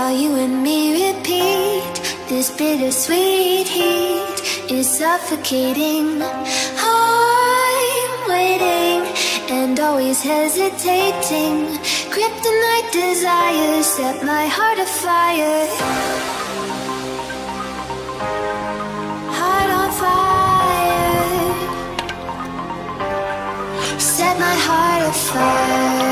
while you and me repeat. This bittersweet heat is suffocating. I'm waiting and always hesitating. Kryptonite desires set my heart afire. Heart on fire. Set my heart afire.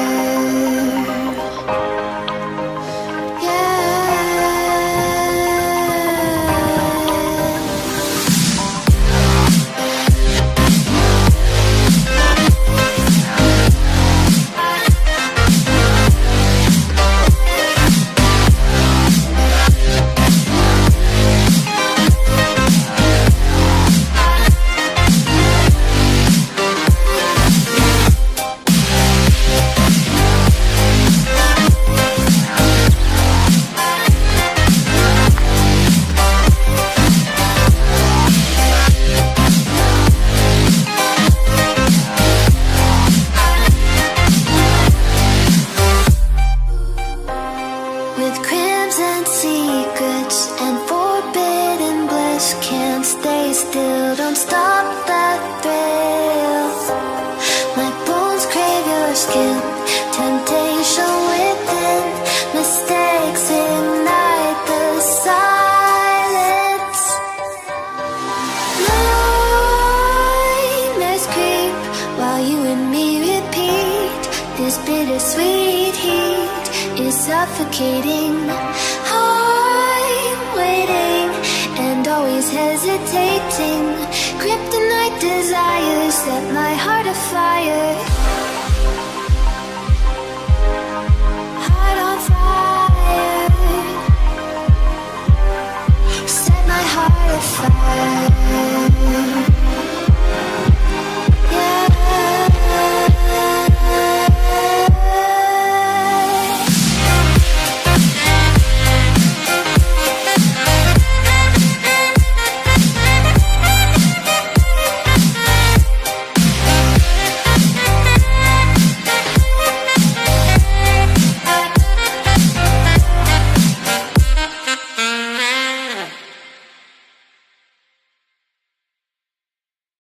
Suffocating. I'm waiting and always hesitating. Kryptonite desires set my heart afire.